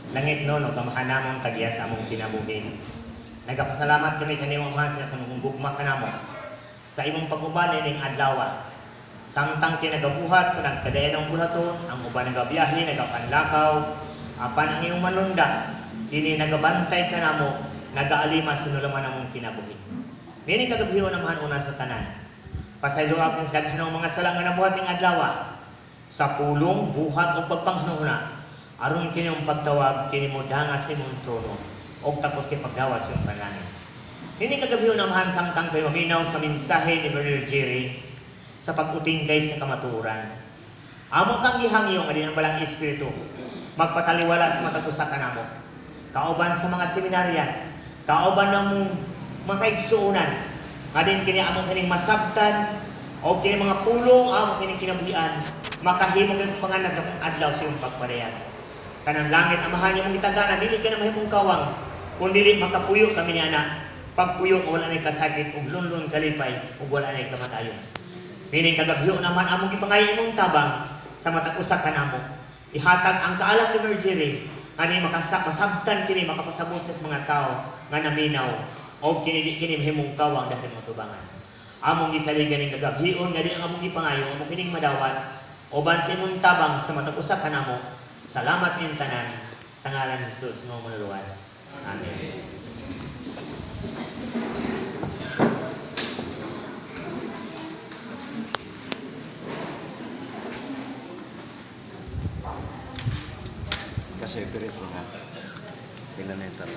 Langit no, no kamakanamon tagiya sa among kinabuhi. Nagapasalamat kami kanimong Mas na kung gugma ka namo sa imong pag-uban ning adlaw. Samtang kinagabuhat sa nagkadayan ng bulaton, ang uban nagabiyahe, nagapanlakaw, apan ang iyong manunda, dini nagabantay ka namo, nagaalima sunulaman among kinabuhi. Nini kagabiho naman una sa tanan. Pasaylo akong daghan ng mga salang nga nabuhat ning adlaw. Sa pulong, buhat o pagpanghanuna. Aron kini mong pagtawag, kini mo dangat sa imong trono, o tapos kini pagdawat sa imong panalangin. Hindi kagabiho naman samtang kayo maminaw sa mensahe ni Brother Jerry sa pag-utinggay sa kamaturan. Amo kang gihangyo nga din ang balang espiritu, magpataliwala sa matag usa ka namo. Kauban sa mga seminaryan, kauban ng mga kaigsuunan, nga din kini among kining masabtan, o kini mga pulong, among kining kinabuhian, makahimo ng panganag ng adlaw sa iyong pagpadayan. Kanang langit amahan niyo mong itagana, dili ka na mahimong kawang, kung dili makapuyo sa minyana, pagpuyo o wala na'y kasakit, o lunlun kalipay, o wala na'y kamatayon. Meaning kagabyo naman among ipangay imong tabang sa matag-usa ka namo. Ihatag ang kaalam ni Mergery, ani masabtan kini makapasabot sa mga tao nga naminaw, o kini mahimong kawang dahil matubangan. Among gisaligan ning kagabhion nga di ang among ipangayo, among kining madawat, oban sa imong tabang sa matag-usa ka namo. Salamat niyong tanan sa ngalan ni Jesus mo manuluwas. Amen. Kasi pirit mo nga. Pinaneta.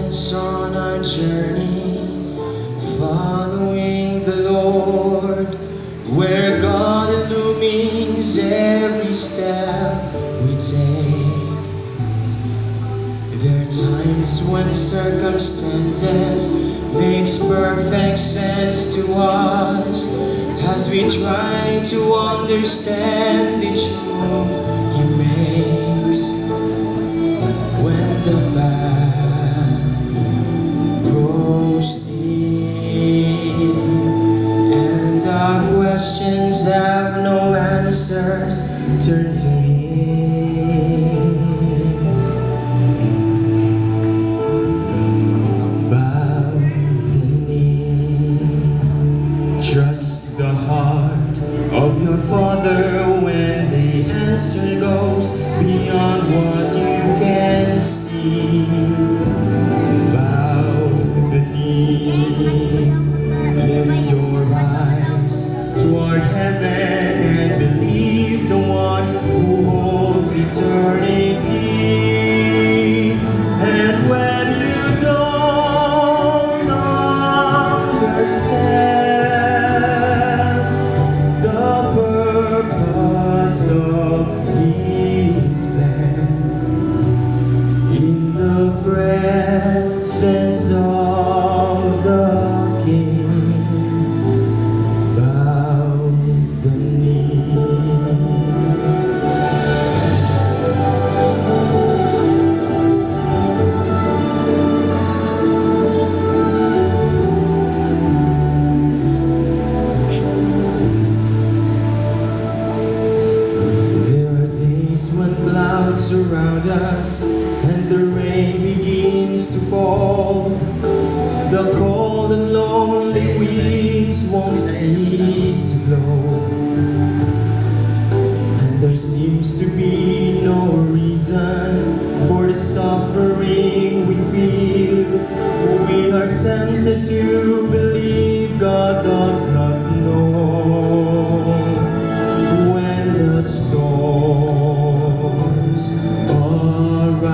us on our journey, following the Lord, where God illumines every step we take. There are times when circumstances makes perfect sense to us as we try to understand each move He makes. When the path grows deep and our questions have no answers, turn to Him. Bow the knee, trust the heart of your Father when the answer goes beyond what you can see. Bow the knee, lift your eyes toward heaven and believe the one who holds eternity. And when you don't understand the purpose of His plan, in the presence of the King, bow the knee. There are days when clouds surround us and the rain begins to fall. The cold and lonely winds won't cease to blow, and there seems to be no reason for the suffering we feel. We are tempted to believe God does not know. When the storms arise,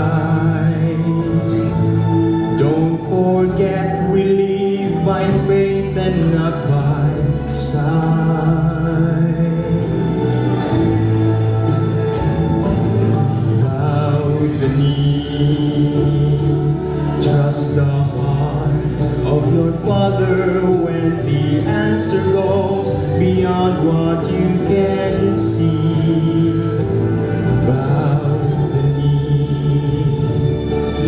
don't forget we live by faith and not by sight. Bow the knee, trust the heart of your Father when the answer goes beyond what you can see. Bow the knee,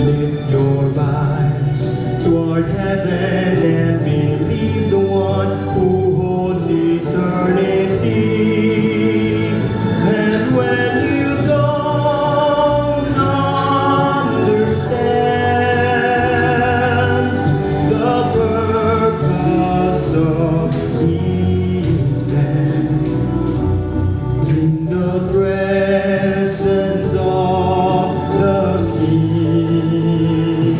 lift your eyes toward heaven and believe the one who holds eternity. And when you don't understand the purpose of His plan, in the presence of the King,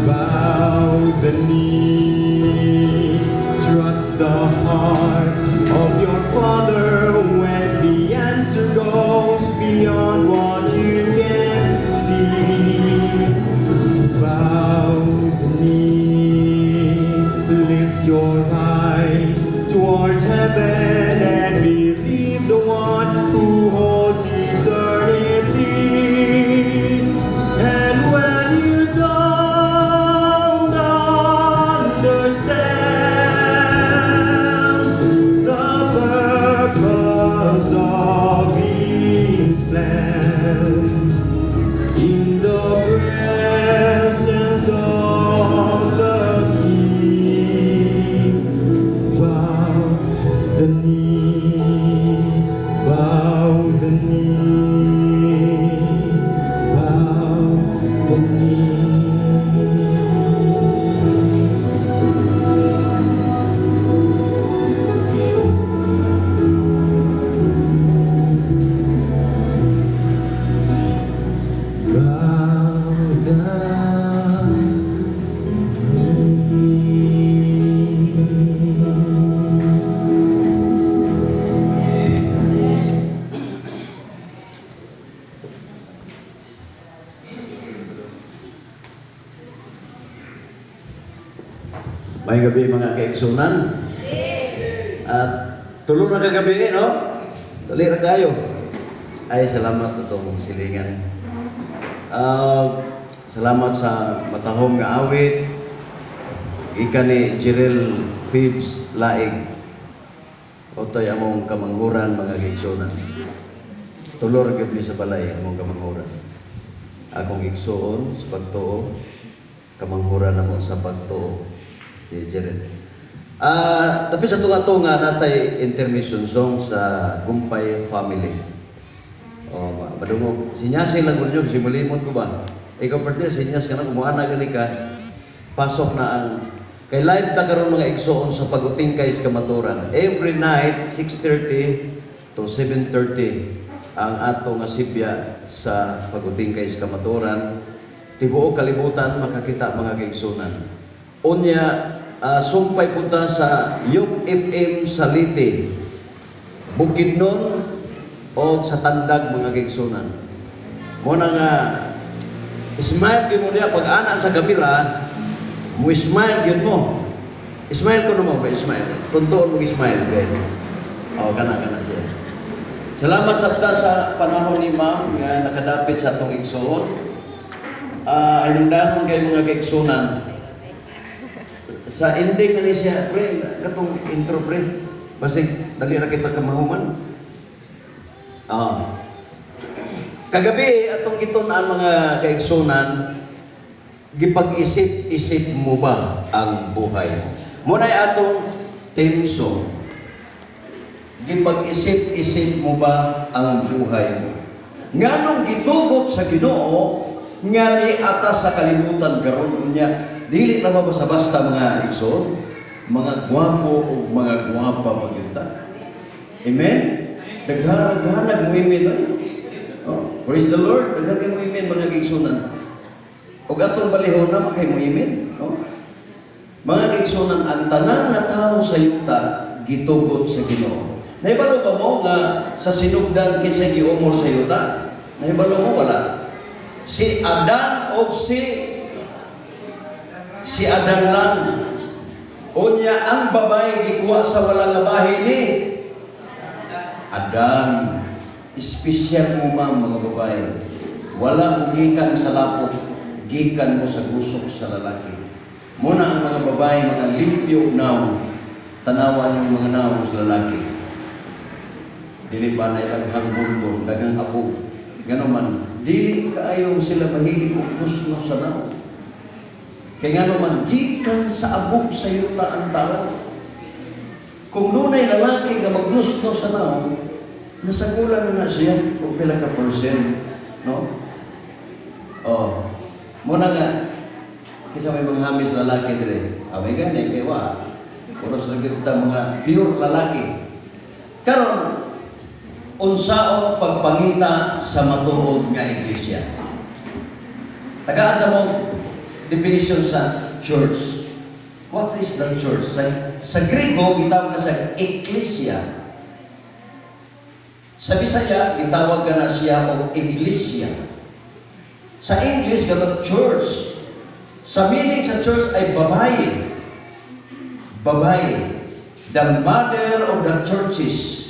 bow the knee, trust the heart of your Father when the answer goes beyond what you can see. Bow the knee, lift your eyes toward heaven and believe the one who holds eternity. And when you don't understand the purpose of His plan, in the presence of the King, bow the knee, bow the knee, bow the knee. Bow the knee. gabi mga kaigsunan. At tulong na kagabi, no? Dali ra kayo. Ay, salamat itong silingan. Salamat sa matahong nga awit. Ika ni Jirel Pibs Laig. Otoy among kamanghuran mga kaigsunan. Tulor gabi sa balay among kamanghuran. Akong igsuon sa pagtuo, kamanghuran namo sa pagtuo di Jirel. Tapi sa tunga-tunga natay intermission song sa Gumpay Family. Madungog, sinyasi lang ko nyo, simulimon ko ba? Ikaw partner, sinyas ka na, kumuha gani ka, pasok na ang, kay live ta karon mga igsoon sa Pagutingkay sa Kamaturan. Every night, 6:30 to 7:30, ang ato nga sibya sa Pagutingkay sa Kamaturan. Tibuok kalibutan, makakita mga kaigsunan. Unya, sumpay punta sa Yok FM sa Liti, Bukidnon, o sa Tandag mga kaigsunan. Muna nga, smile yun mo niya, pag anak sa kamera, mo smile yun mo. Smile ko naman ba, smile. Tuntuon mo smile, okay? Kana siya. Salamat sa panahon ni ma'am nga nakadapit sa atong igsoon. Ayundanon kay mga kaigsunan. Sa ending na ni siya, pre, katong intro, pre. Basig, dali na kita kamahuman. Kagabi, atong giton-an mga kaigsunan, gipag-isip-isip mo ba ang buhay? Muna atong theme song. Gipag-isip-isip mo ba ang buhay mo? Nganong gitugot sa Ginoo nga ni atas sa kalibutan karon niya, dili na basta-basta mga igsoon, mga gwapo o mga gwapa pagyunta. Amen? Daghanag women ay. Praise the Lord. Daghanag women mga igsoon. Og atong balihon na makay women, mga igsoon, ang tanan nga tawo sa yuta gitugot sa Ginoo. Nahibalo ba mo nga sa sinugdan kinsay giumol sa yuta? Nahibalo mo wala? Si Adan o si Adan lang. Unya ang babae gikuha sa walang bahay ni Adan. Espesyal mo mga babae. Wala mo gikan sa lapok, gikan mo sa gusok sa lalaki. Muna ang mga babae, mga limpyo naw, tanawan yung mga naw sa lalaki. Dili ba na ilang bulbol, dagang apo. Gano man, dili kaayo sila mahilig o kusno sa naw. Kaya nga naman, gikan sa abog sa yuta ang tao. Kung dunay lalaki nga magnusno sa naw, nasagulan na siya kung pila ka percent, no? Muna nga, kasi may mga hamis lalaki dire. May gani, kaya wa. Puros lagi kita mga pure lalaki. Karon, unsaon pagpangita sa matuod nga iglesia. Tagaan mo definition sa church. What is the church? Sa Grego, gitawag na sa ecclesia. Sa Bisaya, gitawag na siya o iglesia. Sa English, gitawag church. Sa meaning sa church ay babae. Babae. The mother of the churches.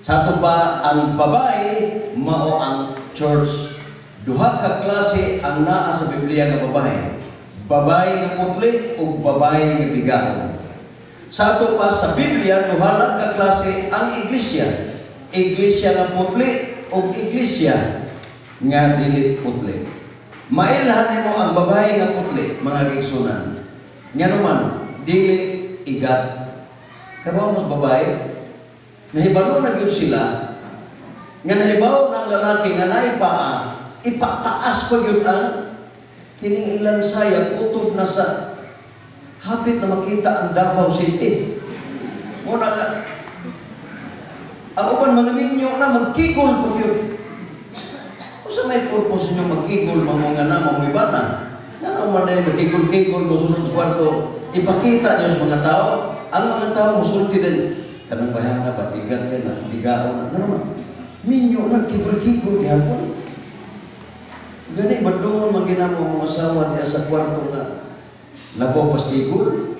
Sa ato pa, ang babae, mao ang church. Duha ka klase ang naa sa Biblia nga babae. Babae nga putli o babae nga bigahon. Sa ato pa sa Biblia, duha lang ka klase ang iglesia. Iglesia nga putli o iglesia nga dili putli. Mailhan mo ang babae nga putli, mga kaigsunan. Nga naman, dili igat. Kabaw mas babae, nahibalo na gyud sila, nga nahibaw ng lalaki nga naipaa, ipataas pa gyud ang kining ilang sayag, utob na sa hapit na makita ang Davao City. Muna nga, ang uban mga ninyo na magkikol pa gyud. Sa may purpose nyo magkikol mga na mga bata. Nga naman na yung magkikol-kikol musunod sa kwarto, ipakita nyo sa mga tao. Ang mga tao musulti din. Kanang bayana ba, igat ka na, bigaon na. Nga naman, minyo na, kikol-kikol gihapon. Gani, badungon maginamo mga asawa niya sa kwarto na labaw pas kikol.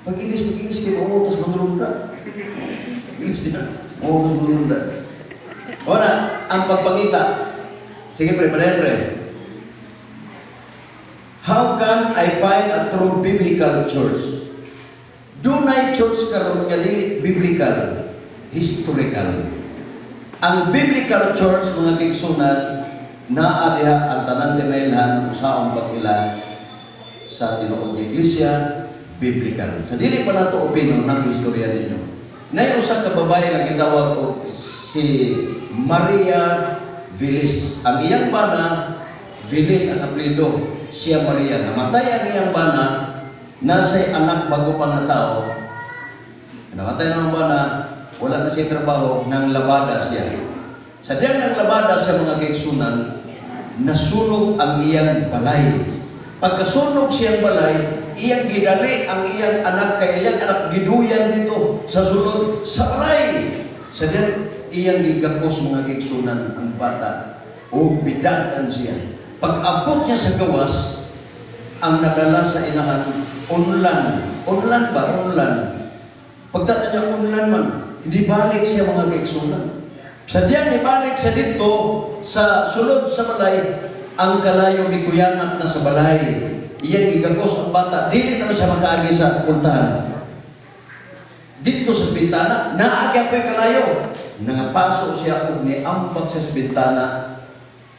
Pag-ilis kayo, uutos manulunda. Ilis niya, uutos manulunda. Una, ang pagpangita. Sige pre, pre. How can I find a true biblical church? Dunay church karon nga dili biblical, historical. Ang biblical church mga kigsunan naa diha ang tanang timailhan sa pag-ila sa tinuod nga iglesia biblical. Sa dili pa nato opinion ng istorya ninyo. Nay usa ka babae nga gitawag og si Maria Vilis. Ang iyang bana Vilis ang apelyido. Siya Maria. Namatay ang iyang bana, nasa'y anak bago pa na tao. Namatay ng bana, wala na siya trabaho, nang labada siya. Sa diyan ng labada siya mga kaigsunan, nasunog ang iyang balay. Pagkasunog siyang balay, iyang gidali ang iyang anak, kay iyang anak giduyan dito sa sulod sa balay. Sa diyan, iyang gigakos mga kaigsunan ang bata. O bidagan siya. Pag-abot niya sa gawas, ang nadala sa inahan, unlan. Unlan ba? Unlan. Pagtata niya unlan man, hindi balik siya mga kaigsunan. Sa diyan, ibalik siya dito, sa sulod sa balay, ang kalayo ni kuyanak na sa balay. Iyang igagos ang bata, dili naman siya makaagi sa puntahan. Dito sa bintana, naagya pa yung kalayo. Nangapaso siya kung niambag siya sa bintana.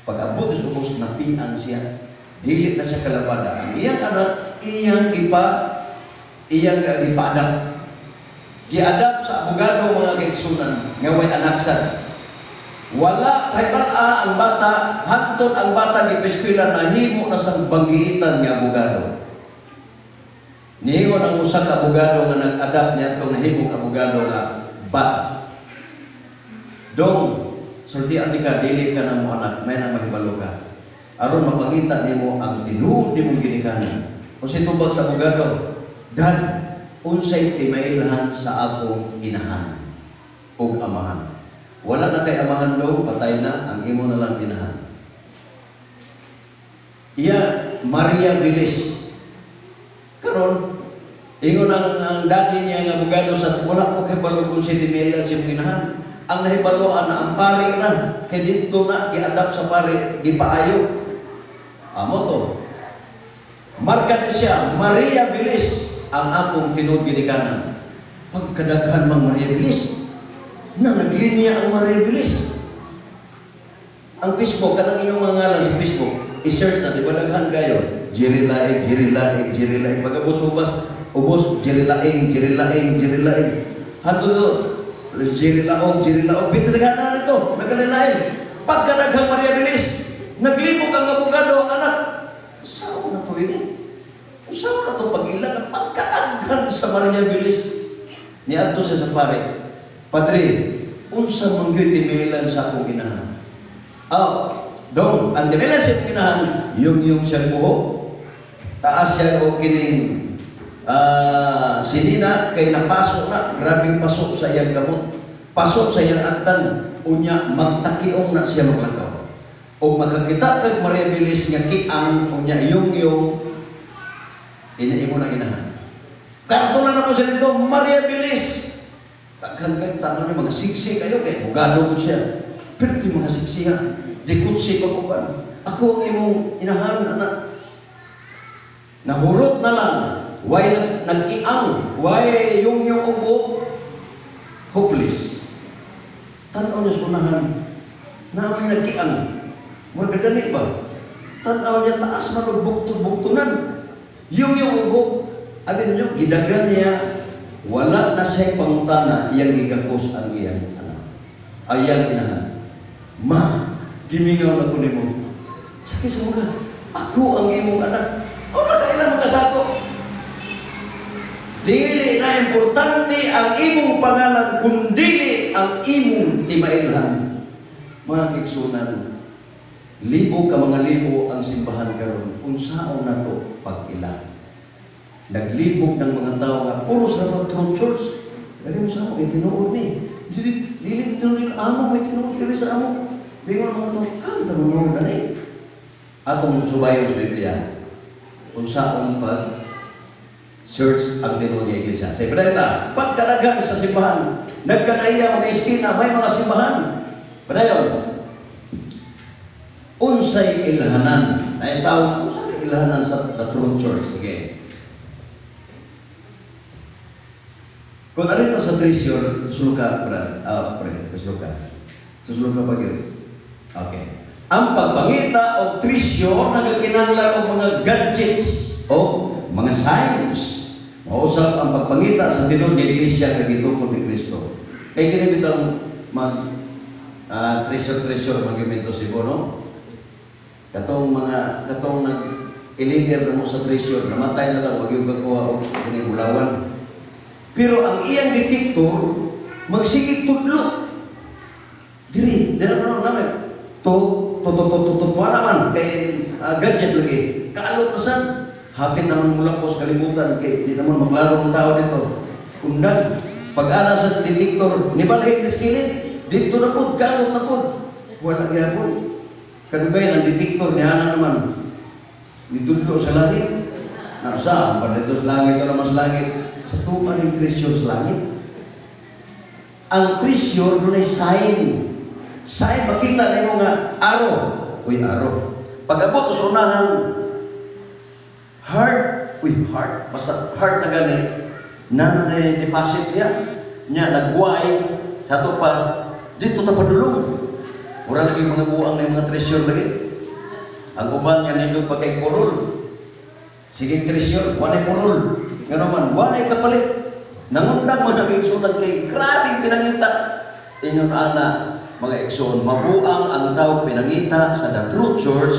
Pag-abot sa ubos, napian siya. Dili na siya kalabada. Ang iyang anak, iyang ipa-adapt. Di-adapt sa abogado mga kaigsunan, nga way anak sad. Wala, paipala ang bata, hantod ang bata di eskwela na himo na sa banggiitan nga abogado. Niingon ang usa ka abogado nga nag-adapt niya itong nahimong abogado nga bata. Dong, sultian di ka, dili ka ng mga anak, may nang mahibalo ka. Aron mapangita nimo ang tinuod nimong ginikanan. O si tubag sa abogado, Dad, unsay timailhan sa akong inahan o amahan. Wala na kay amahan daw, patay na, ang imo na lang inahan. Iya, Maria Vilis. Karon, ingon ang daddy niya nga abogado sa wala ko kay balo kung si timailhan siya inahan. Ang nahibaloan na ang pari na, kay dito na i-adapt sa pari, ipaayo. Amo to. Marka na siya, Maria Vilis, ang akong tinuod ginikanan. Pagkadaghan mang Maria Vilis, na naglinya ang Maria Vilis. Ang Facebook, kanang inyong mga ngalan sa Facebook, i-search na, di ba daghan kayo? Jerry Laing. Pagkabos ubos, Jerry Laing. Hato doon, Jerry Laog, pitagahan na nito, nagalilain. Pagkadaghang Maria Vilis, naglibog ang abogado, anak. Saan na to ini? Saan na to pag-ilang at pagkadaghan sa Maria Vilis? Niadto siya sa pare. Padre, unsa mangyoy timilan sa akong inahan? Dong, ang timilan sa akong inahan, yung siya buhok, taas siya o kining sinina kay napasok na, grabing pasok sa iyang gamot, pasok sa iyang agtan, unya magtakiong na siya maglakaw. O magkakita kag Maria Vilis nga kiang, unya yung iniimo na inahan. Kartunan na po siya dito, Maria Vilis. Takkan kayo, tanong niya, mga siksi kayo, kaya bugado ko siya. Pero di mga siksihan, di kutsi ko po ba? Ako ang imong inahan, anak. Nahurot na lang. Why nag-iang? Why yung ubo? Hopeless. Tanaw niya sa unahan. Naamay nag-iang. Magdadali ba? Tanaw niya taas na buktunan. Yung ubo. Abin niyo, gidagan niya. Wala na siya'y pangutana. Iyang gigakos ang iyang anak. Ayang inahan. Ma, gimingaw na ko ni mo. Sakit sa mga. Ako ang imong anak. O nakailan magkasako. Dili na importante ang imong pangalan, kundili ang imong timailhan. Mga kigsunan, libo ka mga libo ang simbahan karon. Unsaon na to pag-ila? Naglibog ng mga tao nga puro sa true church. Dali mo sa amo, tinuod ni. Dili tinuod ni amo, may tinuod dili sa amo. Bingon mga tao, tanong na ni. Atong subayon sa Biblia. Unsaon pag church ang tinuod nga iglesia. Sa ibalita, pagkadagan sa simbahan, nagkadaya mga iskina, may mga simbahan. Padayon, unsay ilhanan, ay tawag, unsay ilhanan sa the true church. Sige. Kung ano ito sa treasure, suluka, suluka pa yun. Okay. Ang pagpangita o treasure nagakinanglan o mga gadgets o mga signs. Mausap ang pagpangita sa tinuod nga iglesia kay gitukod ni Kristo. Kay kini bitang mag treasure magimento sibo, no? Katong nag-ilider na mo sa treasure, namatay na lang, wag yung kakuha o kinibulawan. Pero ang iyang detector, magsigig tudlo. Diri na namin. Wala man, kay gadget lagi. Kaalot na san, hapit naman mula po sa kalibutan, kay di naman maglaro ng tao dito. Kundag, pag-ana sa detector, nibalay ng skillet, dito na po, kaalot na po. Wala kaya po. Kadugay ang detector niya na naman. Ditudlo sa langit. Nasa, pa dito sa langit o naman sa langit. Sa tuman ng treasure sa langit. Ang treasure doon ay sign. Sign, makita na yung nga araw. Uy, araw. Pag-abot sa unahan, heart. Uy, heart. Basta heart na ganit. Na-deposit niya. Niya, nagway. Sa ito pa, dito tapadulong. Mura lagi mga buang na mga treasure lagi. Ang uban nga nindot pa kay purul. Sige treasure, wanay purul. Nga naman, wanay kapalit. Nangundag mo na igsunan kay grabing pinangita. Inyon ana, mga igsoon, mabuang ang tao pinangita sa the true church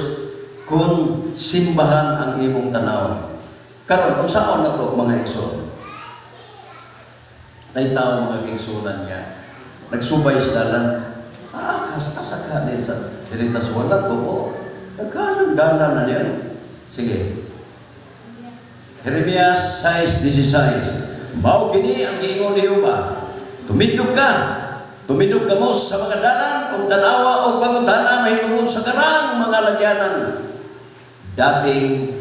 kung simbahan ang imong tanaw. Karon kung saan na to mga igsoon? Ay tao mga igsunan niya. Nagsubay sa dalan. Asa ka din sa diritas wala to. O, nagkanang dalan na niya. Sige. Jeremias 6:16. Mao kini ang giingon ni Jehova. Tumidog ka mo sa mga dalan ug tanawa og pangutana mahitungod sa karang mga lagyanan. Dating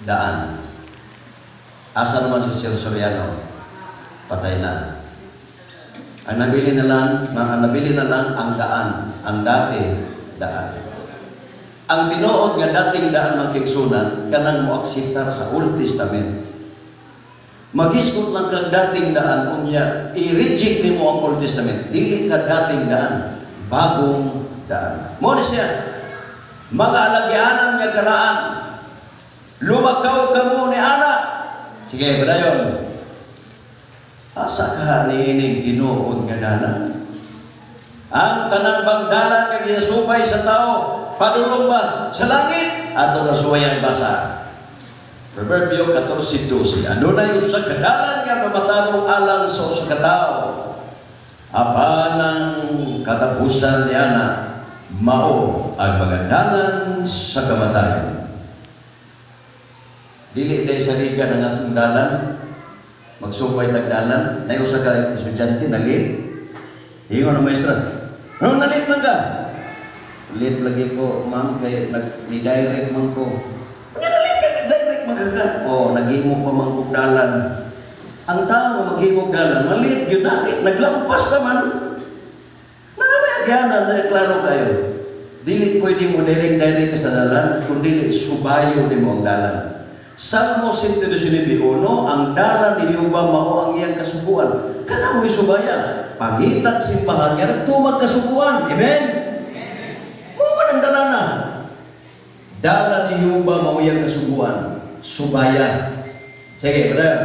daan. Asa naman si Sir Soriano? Patay na. Ang nabili na lang ang daan, ang dati daan. Ang tinuod nga dating daan magkigsunan kanang moakseptar sa Old Testament. Magisgot lang kang dating daan unya i-reject nimo ang Old Testament. Dili ka dating daan, bagong daan. Mo siya. Mga alagyanan nga karaan. Lumakaw kamo ni ana. Sige, padayon. Asa ka niining tinuod nga dalan? Ang tanang bang dalan nga ginasubay sa tao, padulong ba sa langit? Ato na suwayang basa. Proverbio 14:12. Adunay usa ka dalan nga mamatarong alang sa usa ka tawo. Apanang katapusan niya na mao ang mga dalan sa kamatayon. Dili day sa liga ng atong dalan. Magsubay tagdalan, na usa ka estudyante na late. Ingon ang maestra, "No, nalit man ka." "Late lagi ko, ma'am, kay nag-direct man ko." "Direct man ka." "Oh, naghimo pa man kog dalan." Ang tao maghimo dalan, malit gyud na, naglampas pa man. Nagagyanan na klaro kayo. Dili pwede mo direct ka sa dalan, kundi subayo din mo ang dalan. Salmo 119:1, ang dalan ni Jehova mao ang iyang kasubuan. Kana mo isubaya, pangitag simbahan nga nagtumag kasubuan. Amen. Mo man ang dalan na. Dalan ni Jehova mao iyang kasubuan. Subaya. Sige, brother.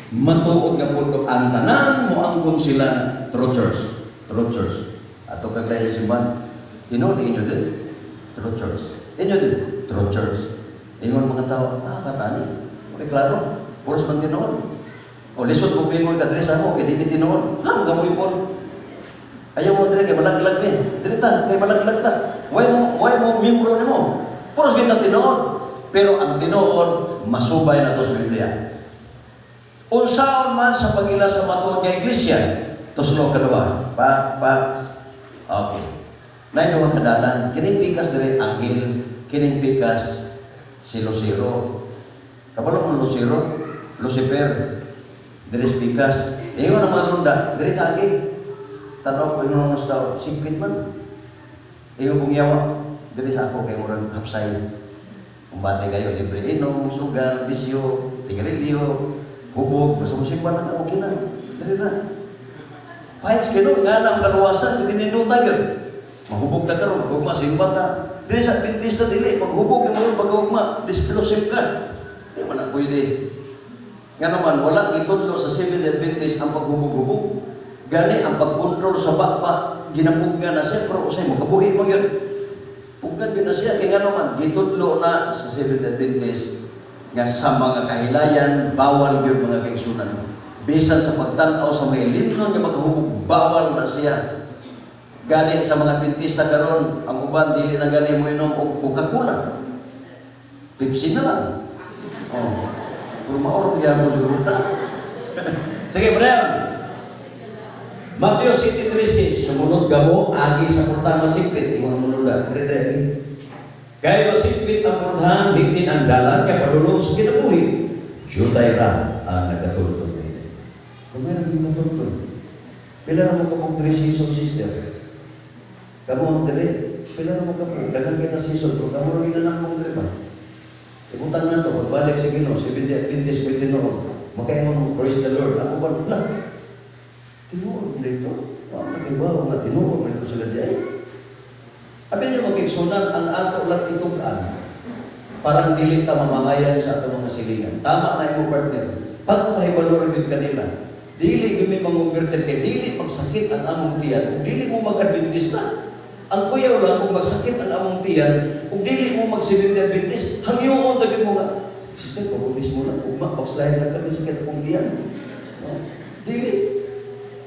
Matuod nga pundo ang tanan mo angkon sila true church. True church. Ato kaglay simbahan. Tinuod inyo din. True church. Inyo din. True church. Ingon mga tao, katani. Okay, klaro. Puros man tinoon. O lisod mo pingon ka, dresa mo, kaya di tinoon. Gamoy po. Ayaw mo dire, kaya malaglag ni. Dirita, kaya malaglag ta. Why mo miyembro ni mo? Puros kita tinoon. Pero ang tinoon, masubay na to sa Biblia. Unsaon man sa pagila sa matuod nga iglesia, tuslo kadua. Okay. Nay duha ka dalan, kining pikas dire anghel, kining pikas 0-0. Kapalo mo Lucero, Lucifer, Dres Pikas. Iyo naman unda, diri tagi. Tanaw ko yung mga tao, sipit man. Iyo kong yawa, diri sa ako kay murang hapsay. Umbate kayo, libre inom, sugal, bisyo, sigarilyo, hubog, basta musimba na ka, okay na. Diri na. Pahit kino, nga na ang kaluwasan, tininduta yun. Mahubog na karon, magugma, simba ta. Diri sa Adventista dili, paghubog yung mga pag-ugma, disclosive ka. Di man na pwede. Nga naman, walang itudlo sa Seventh Adventist ang paghubog-hubog. Gani ang pagkontrol sa bakpa, ginapugga na siya, pero usay makabuhi mo yun. Puggan yun na siya, kaya nga naman, gitudlo na sa Seventh Adventist nga sa mga kahilayan, bawal yun mga kaigsunan. Bisan sa pagtanaw sa may limnon nga maghubog, bawal na siya. Gani sa mga Adventista karon, ang uban dili na gani mo inom og Coca-Cola. Pepsi na lang. Oh. Kung maor biya mo siguro na. Sige, Brian. Mateo 7:13, sumunod kamo agi sa purtahan masipit, imong munula. Dire-dire. Gaya masipit ang purtahan, higdin ang dalan kay padulong sa kinabuhi. Jutay ra ang nagatultol nila. Kung meron din natultol. Pila ra mo kapag diri season sister. Kamu ang diri, pila ra mo kapag daghang kita season ko, kamu rin na mong diri ba? Ibutan na to, pagbalik sa Ginoo, si Adventist pwede noon. Makaingon mo, praise the Lord. Ako ba, lang. Tinuod dito. Ang nagibaw na tinuod dito sila diay. Abi niyo magigsunan ang ato lang itugan. Parang dili ta mamangayan sa ato mga silingan. Tama na imo partner. Pag mahibalo rin kanila, dili gumi manguberted kay dili magsakit ang among tiyan, dili mo mag-Adventista. Ang kuyaw lang kung magsakit ang among tiyan, kung dili mo mag-Seventh Adventist, hangyoon dagin mo nga. Sister, pabutis mo lang, ugma, pagslayan lang kag-sakit akong tiyan. No? Dili.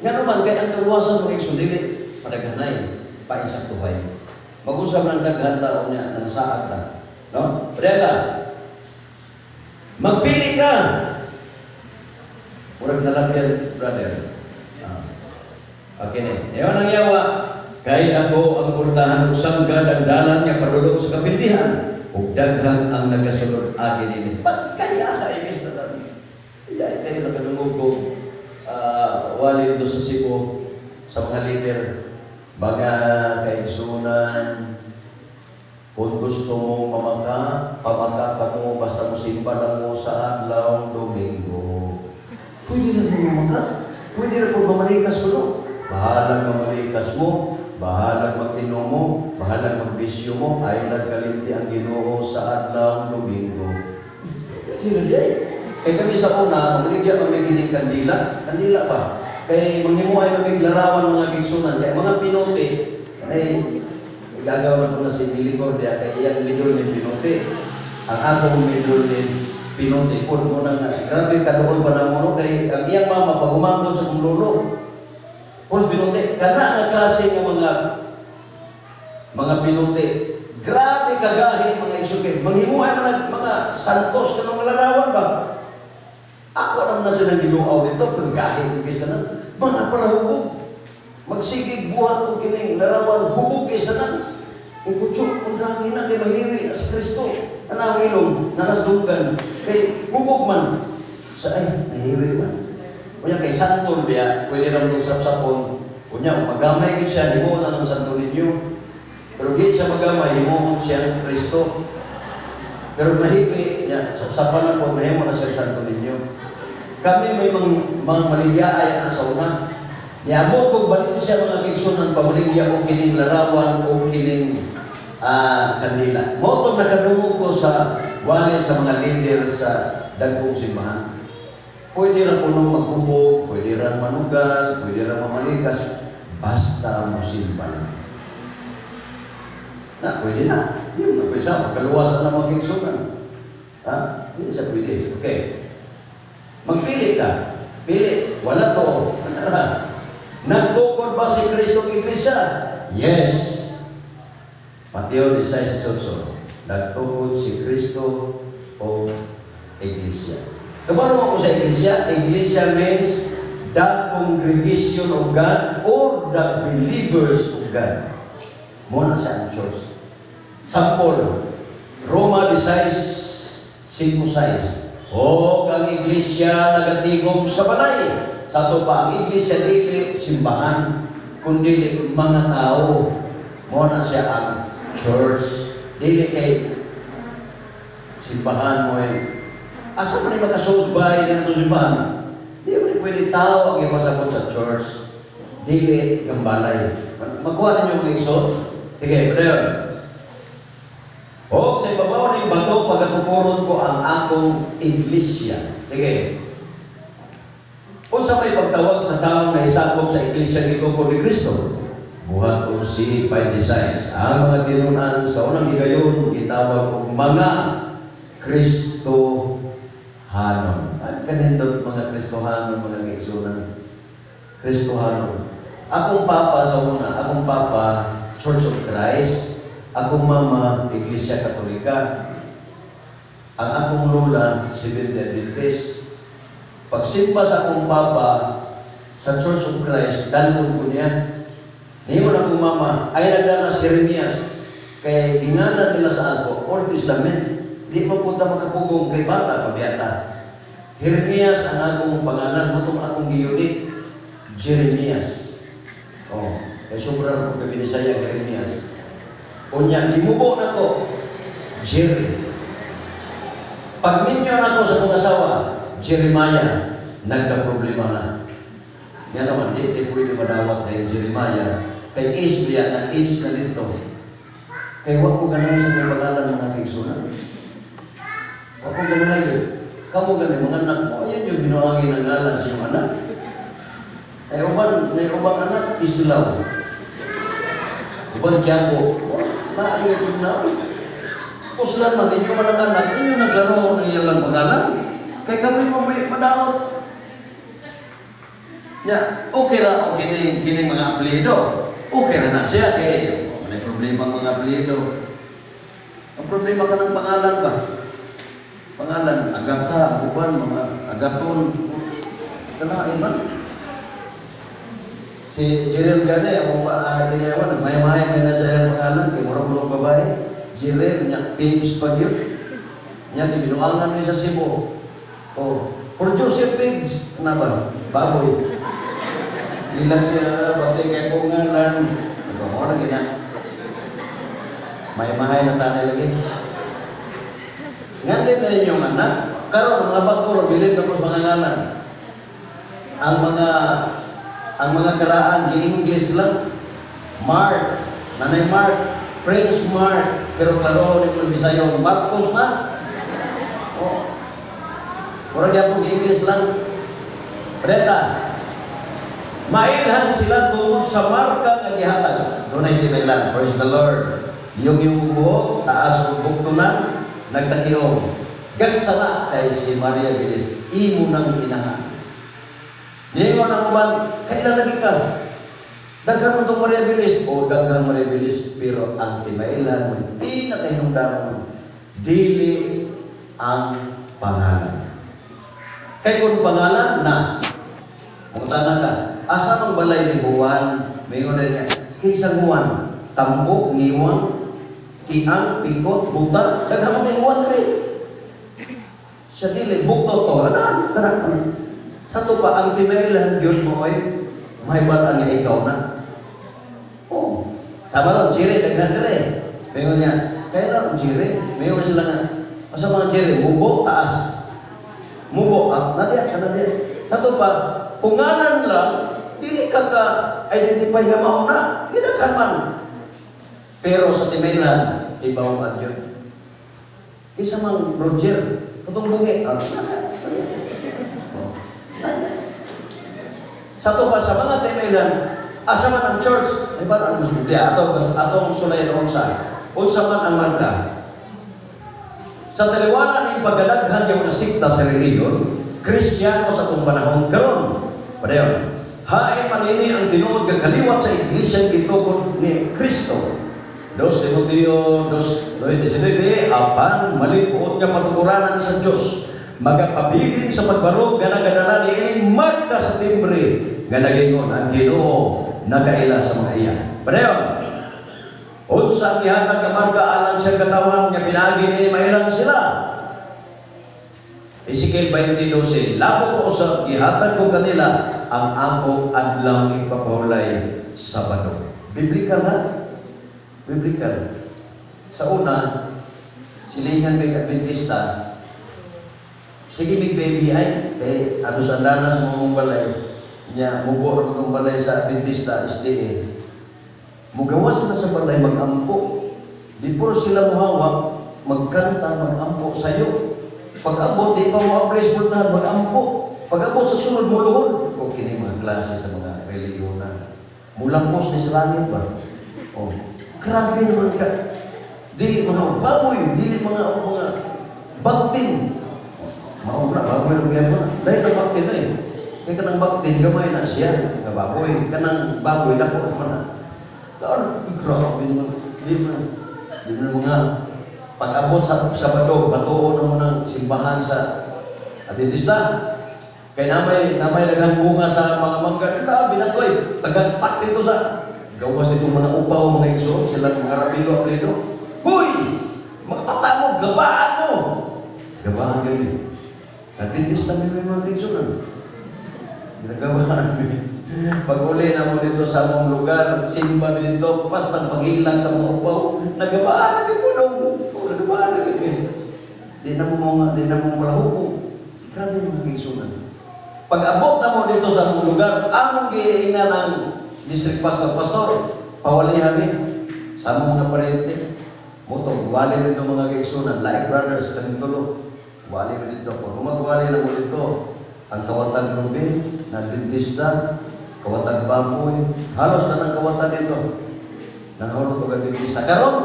Nga naman, kaya ang kaluwasan mo ikso, dili, padaganay, paisang tuhay. Mag-usap ng daghan tao niya, nang saat na. No? Padala, magpili ka. Murag nalapyan, brother. Okay na. Ewan ang yawa. Kaya ako ang purtahan ug sanggad ang dalan nga padulong sa kapindihan ug daghan ang nagasunod agi dinhi. Pagkaya ka imis na dali. Iya kayo nagadungog ko wali dito sa Cebu sa mga leader, mga kaigsunan. Kung gusto mo pamaka ka mo basta mo simba na mo sa adlaw Domingo. Pwede na mo mamaka. Pwede na po mamalikas ko no. Bahalang mamalikas mo. Bahalag mag-inom mo, bahalag mag-bisyo mo, ay nagkalinti ang Ginoo sa adlaw Domingo. Sino diay? Kaya kami sa una, maligya kami kining kandila. Kandila pa. Kaya manghimuay kami larawan mga gigsunan. Kaya mga pinote, ay igagawa ko na si Milicordia, kaya iyang middle name pinote. Ang akong middle name pinote. Pun mo na nga, grabe ka doon pa na mo, kaya ang iyang mama, pag umangkot sa kumlolo, pun pinote, kana nga klase ng mga pinote, grabe kagahi mga igsuke. Manghimuay mga santos ka ng larawan ba? Ako alam na silang ginuaw dito, paggahi ko kisa na. Mga pala hubog. Magsigig buhat ko kining larawan, hubog kisa na. Ang kutsok, kung dangin na kay mahiri na sa Kristo. Anawilong, nanasdugan. Kay hubog man. Sa ay, nahiri man. Kunya kay santol biya, pwede lang sap-sapon. Kunya, magamay ko siya, himo na ng santol ninyo. Pero di siya magamay, himo siya Kristo. Pero mahipi niya, sap-sapan lang po, mahimo na siya santol ninyo. Kami may mga maligyaay na sa una. Niabot kong balik siya mga kigsunan, pamaligya o kining larawan o kining kanila. Motong nakadungog ko sa wali sa mga leader sa dagkong simbahan. Pwede rin punong maghubog, pwede rin manugal, pwede rin mamalikas, basta mo simba lang. Na, pwede na. Hindi mo na pwede siya, magkaluwasan na mga kigsunan. Ha? Hindi siya pwede. Okay. Magpili ka. Pili. Wala to. Nagtukod ba si Kristo ng Iglesia? Yes. Mateo 16:18. Nagtukod si Kristo o Iglesia. Kabalo ako sa Iglesia? Iglesia means the congregation of God or the believers of God. Muna siya ang church. Sample, Roma 16:6. O ang iglesia nagatigom sa balay. Sa to pa ang iglesia dili simbahan kundi mga tao. Mo na siya ang church. Dili kay simbahan mo asa man makasous bahay dito simbahan. Di mo pwede tao ang ipasabot sa church. Dili ang balay. Magkuha ninyo mga iksod. Sige, brother. O sa ibabaw ng bato pagkatukuron ko ang akong iglesia. Sige. Kung sa may pagtawag sa taong na isakop sa iglesia ni Tuko ni Kristo, buhat ko si by designs. Ang mga tinunan sa unang higayon, gitawag kong mga Kristohanon. Ang kanindot mga Kristohanon, mga kaigsunan. Kristohanon. Akong papa sa una, akong papa, Church of Christ. Akong mama, Iglesia Katolika. Ang akong lola, Seventh Adventist. Pagsimba sa akong papa sa Church of Christ, dalon ko niya. Niyon akong mama, ay nagdala si Jeremias. Kaya inganan nila sa ako, Old Testament. Di mapunta makapugong kay bata, pabiyata. Jeremias ang akong pangalan, butong akong giyunit, Jeremias. Oh, kaya sobrang ko kami ni saya, Jeremias. Unya, limubo na ko, Jerry. Pag ninyo na ako sa kong asawa, Jeremiah, nagka-problema na. Yan naman, di pwede madawat na yung Jeremiah. Kay age biya, na age na dito. Kaya huwag ko ganun sa mga pangalan mga kaigsunan. Huwag ko ganun yun. Kamu ganun, mga anak mo, ayan yung binuangin ng ngalan sa iyong anak. Ay ubang anak, Islaw. Ubang Tiago. Tayo yung na. Kuslan man, inyo man ang anak, inyo naglaro ng ilang pangalan. Kaya kami mo may madawat. Ya, okay ra, gini mga apelido. Okay ra na siya, kaya may problema mga apelido. Ang problema ka ng pangalan ba? Pangalan, Agata, uban, mga Agaton. Kanain ba? Si Jirel Gane, ang kinayawan, nagmay-mahay may nasa yung pangalan, kay murang-murang babae. Jirel, niya, pigs pa yun. Niya, binuangan niya sa Cebu. Oh, for Joseph Pigs, ano ba? Baboy. Ilang siya, pati kay pungalan. Ito mo na ganyan. May-mahay na tanay lagi. Ngandit na yun yung anak. Karoon, mga bakuro, bilib na po sa mga ngalan. Ang mga karaan, gi-English lang. Mark, Nanay Mark, Prince Mark, pero klaro ni Pulong Bisayo, Marcos na. Oh. Mura niya po gi-English lang. Brenda, mailhan sila tungkol sa marka nga gihatag. Doon ay tinailan. Praise the Lord. Yung buhok, taas o buktunan, nagtakiong. Gagsala kay si Maria Bilis. Imo nang inahan. Ningon ang uban, kailan lagi ka? Daghan mo itong Maria Bilis. O daghang Maria Bilis. Pero ang timailan mo, pinakahinungdaron, dili ang pangalan. Kaya kung pangalan na, mungtanan ka, asa ang balay ni Juan? Mayon na niya, kaysa Juan, tambok, niwang, kiang, pikot, buta, daghang mo kay Juan rin. Siya dili, bukto to, anan. Sa to pa, ang timailan, Diyos mo ay, may balang nga ikaw na. Oh, sama lang, Jire, daghan rin. Mayon niya, kaya lang, Jire, mayon sila nga, asa mga Jire, mubo, taas. Mubo, nadia. Sa to pa, pungalan lang, dili ka identify nga mauna, ginakan man. Pero sa timailan, ibaw man yun. Isa mang Roger, itong bungi, sa to pa, sa mga timailan, asa man ang church, ay ba ang Biblia, atong sulay na unsa man ang magda. Sa taliwanan ng pagdadaghan yung sikta sa reliyon, Kristiyano sa itong panahon karon. Padayon, hain manini ang tinuod nga kaliwat sa iglesia gitukod ni Kristo. 2 Timoteo 2:19, apan malipuot nga patunguranan sa Dios, magapabilin sa pagbarog nga nagadala niini magka sa timbre nga nagingon ang Ginoo nagaila sa mga iyan. Padayon, unsa ang ihatag nga magka alang siya katawan nga pinagi ni mailang sila. Ezekiel 20:12, labo ko sa gihatag ko kanila ang ako adlaw ipapahulay Sabado. Biblical ha? Biblical. Sa una, silingan may Adventista, sige may baby ay, ano sa danas mo mong balay, niya, mubor mo mong balay sa Adventista, SDA. Mugawa sila sa balay, mag-ampo. Before sila muhawak, magkanta, mag-ampo sa'yo. Pag-abot, di pa mo apres bultahan, mag-ampo. Pag-abot sa sunod mo luhod. O kini mga klase sa mga reliyon na mulampos ni sa langit ba? O, grabe naman ka. Dili mga baboy, dili mga baktin. Maura, baboy ng biyama. Dahil ang baktin na eh. Kaya kanang baktin, gamay na siya. Nga baboy, kanang baboy, dako naman na. Kaon, grabe naman. Di mo mga pag-abot sa Sabado, batuon naman ng simbahan sa Adventista. Kaya namay naghambunga sa mga mangga. Binatoy, tagagtak dito sa gawas itong mga upaw, mga igsoon, silang mga rapilo-apelido. Huy! Magpatamog, gabaan mo! Gabaan kayo. Adventista may mga igsoon. Ginagawaan mo. Pag uli na mo dito sa mong lugar, simba mo dito, basta pag-ilang sa mga upaw, nagabaan na kayo punong. Nagabaan na kayo. Di na mo malahupong. Grabe mga igsoon. Pag-abot na mo dito sa mong lugar, anong giingan ng district pastor, pawali kami sa mga parente. Moto, wali nito mga kaigsunan, like brothers, kanil tulo. Wali mo dito. Pag magwali na mo dito, ang kawatag Rubin, na Adventista, kawatag Baboy, halos na ng kawatan dito. Nangahulog ko Adventista. Karon,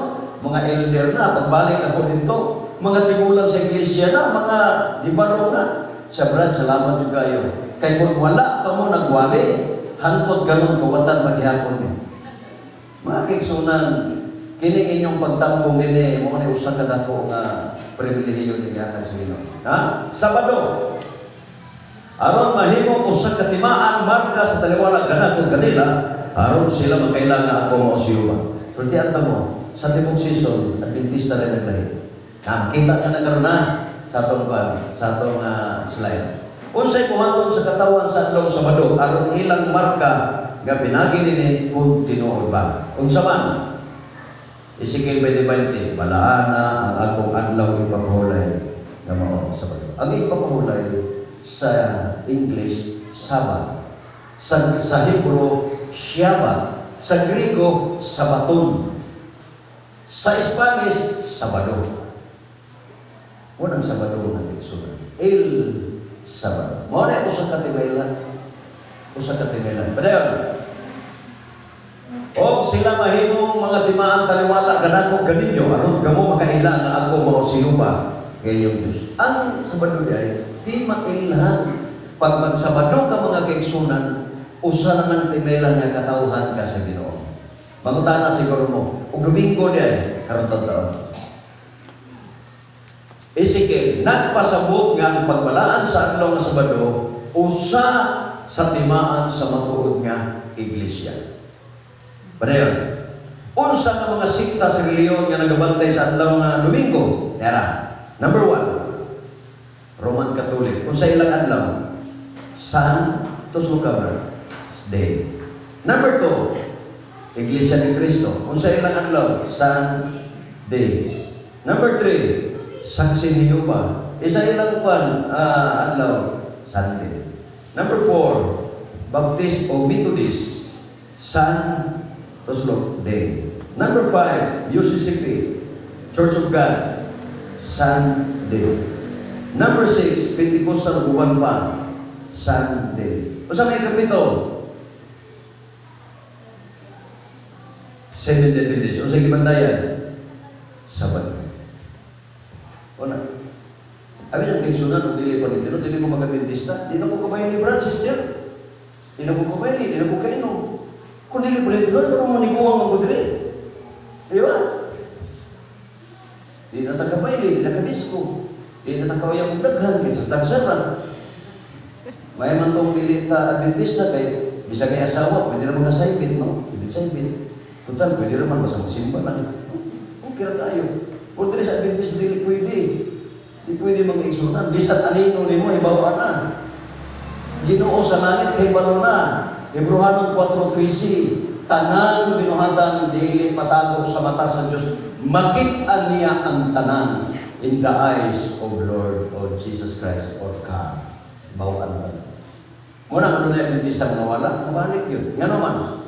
mga elder na, pagbalik ako dito, mga tigulang sa iglesia na, mga dibaro na. Siya brad, salamat yung kayo. Kaya kung wala pa mo nagwali, hangtod ganun kawatan maghihapon mo. Mga kaigsunan, kining inyong pagtambong nini, mo ni usa ka dako nga pribilehiyo ni Gana Sino. Ha? Sabado. Aron mahimo usa ka timaan marka sa taliwala ganako kanila, aron sila makailangan ako mo siya. Pero tiyan mo, sa tibok season, Adventista rin naglahi. Kita nga nagkaroon na sa atong slide. Unsay puhaton sa katawan sa adlaw Sabado aron ilang marka nga pinagi nini kung tinuod ba. Unsa man? Ezekiel 20:20, balaan na ang akong adlaw ipapahulay nga mao Sabado. Ang ipapahulay sa English Sabbath, sa Hebro Shabbat, sa Griego Sabaton, sa Spanish Sabado. Unang Sabado nga igsoon. El Sabado. Mao na usa ka timaylan. Padayon. O sila mahimong mga timaan taliwala ganako ganinyo aron kamo makaila nga ako mao sinuba kayong Dios. Ang Sabado ay di mailhan. Pag magsabado ka mga kaigsunan, usa na ng timaylan nga katawhan ka sa Ginoo. Mangutana siguro mo, ug Domingo diay karon taon. Ezekiel, nagpasabot nga ang pagbalaan sa adlaw nga Sabado usa sa timaan sa matuod nga iglesia. Padayon, unsa nga mga sikta sa reliyon nga nagabantay sa adlaw nga Domingo? Tara. Number 1, Roman Catholic. Unsa ilang adlaw? Santos Lucabra Day. Number 2, Iglesia ni Cristo. Unsa ilang adlaw? Sunday. Number 3, Saksi ni Jehovah. Isa ilang adlaw? Sunday. Number 4, Baptist o Methodist. Santos Day. Number 5, UCCP, Church of God. Sunday. Number 6, Pentecostal Uban pa. Sunday. O sa may kapito? Seventh-day Adventist. O sa gibandayan? Sabado. O na. Abi nang kaigsunan kung dili pa nito, dili ko mag-Adventista, di na ko kabayan ni brad, sister. Di na ko kabayan, di na ko kainom. Kung dili pa nito, ito mo maniguang mag dili. Di ba? Di na tagabayan, di na kabisko. Di na takawayang daghan, kaya sa tagsaran. May man tong milita Adventista kay bisa kay asawa, pwede naman kasaybit, no? Pwede saybit. Total, pwede naman basta magsimba lang. Okay ra tayo. Kung dili sa Adventista, dili pwede. Di Di pwede mga igsunan. Bisan anino nimo ibawa na. Ginoo sa langit kay balo na. Hebrehanon 4:13. Tanan binuhatan dili matago sa mata sa Dios. Makita niya ang tanan in the eyes of Lord or Jesus Christ or God. Bawaan ba? Muna ano na yung Adventista mga wala, nabalik yun. Nga naman,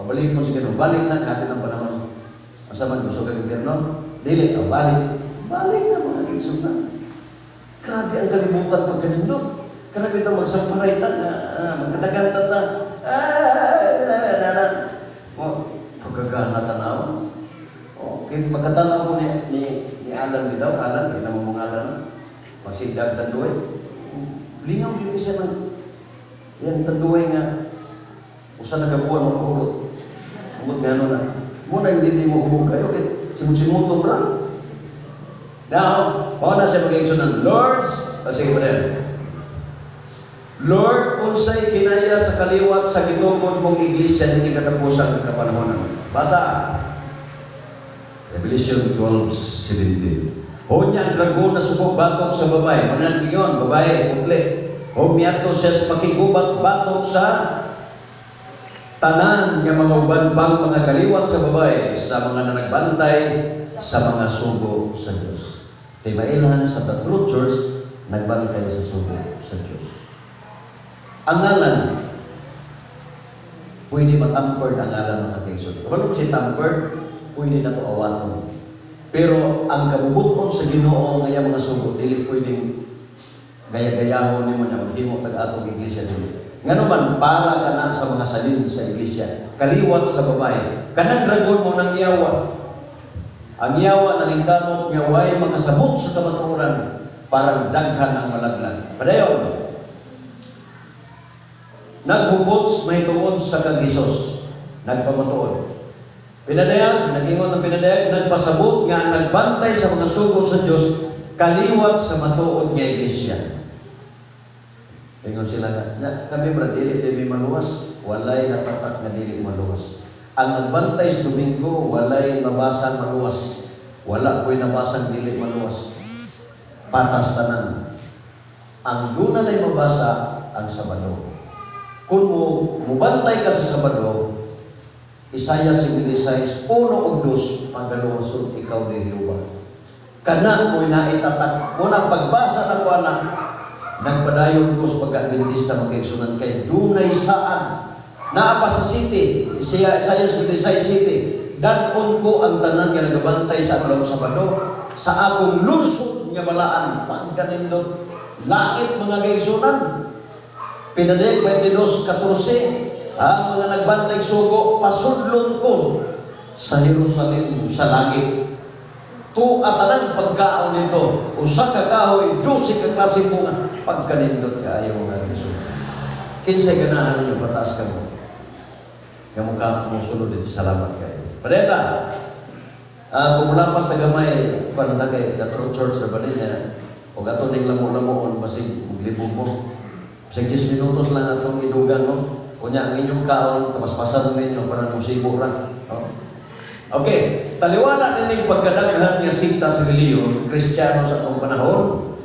pabalik mo si Ganun, balik na kahit ng panahon. Masaman gusto ka gobyerno? Dili, balik. Balik na mga kigsunan. Grabe ang kalimutan pag ganindot. Grabe ito magsamparitan, magkatagantat na, pagkagana tanaw. Okay, magkatanaw ko ni Alan bitaw, Alan, kaya naman mga Alan, magsigdag tanduay. Lingaw dito siya ng yan tanduay nga, usa nagabuhan mo kahulot. Umot nga na. Muna yung hindi mo hubog kayo, okay, simut-simutong lang. Now, mauna siya mag-iikso ng Lord's, sige pa rin. Lord, unsay kinaya sa kaliwat sa gitungod mong iglesia hindi katapusan ng kapanahonan. Basa. Revelation 12:17. O niya ang dragon na subok batok sa babae. Manan yun, babae, kumple. O miyato siya sa pakigubat batok sa tanan nga mga uban-bang mga kaliwat sa babae, sa mga nagbantay, sa mga sugo sa Diyos. Timailan sa The True Church, nagbantay sa sugo sa Diyos. Ang ngalan, pwede matampered ang ngalan mga kaigsoon. Kapag si tampered, pwede na ito awaton. Pero ang kabubuton sa Ginoo ngaya mga sugo, dili pwedeng gaya-gayahon ni mo na maghimo tag-atong iglesia dili. Nga naman, para ka na sa mga salin sa iglesia. Kaliwat sa babae. Kanang dragon mo nang yawa. Ang yawa na ningkamot yaway mga sabot sa kamatuoran para daghan ang malaglag. Padayon, naghubots may tuod sa kagisos. Nagpamatuod. Pinadayan, nagingon ng pinadayan, nagpasabot nga nagbantay sa mga sugo sa Diyos kaliwat sa matuod nga iglesia. Ingon sila nga, kami bra dili maluwas, walay natatak nga dili maluwas. Ang nagbantay sa Domingo, walay nabasang maluwas. Wala ko'y nabasang dili maluwas. Patas tanan. Ang dunalay mabasa ang Sabado. Kung mubantay ka sa Sabado, Isaiah 56, 1 o 2, paggaluwason ikaw ni Jehovah. Kana mo'y naitatak. Unang pagbasa ng kuana, nagpadayon ko sa pag-Adventista magkaigsunan kay dunay saan naapa sa city, Isaiah 56 city, danon ko ang tanan nga nagabantay sa adlaw Sabado sa akong lungsod nga balaan. Pagkanindot langit mga kaigsunan. Pinadayag 22:14, ang mga nagbantay sugo pasudlon ko sa Jerusalem sa langit. Tu atanan pagkaon nito, usa ka kahoy, 12 ka klase bunga, pagkanindot kaayo mga Ginoo. Kinsay ganahan ninyo pataas ka mo. Kamu ka mo sulod dito, salamat kayo. Padeta. Kumulampas na gamay panda kay The True Church sa Banilla. O gato ning lamo-lamoon basig libog mo. Bisag 10 minutos lang atong idugan mo. Unya ang inyong kaon tapaspasan ninyo para musibo ra. Okay, taliwana nining pagkadaghan nga sikta sa reliyon, Kristiyano sa atong panahon.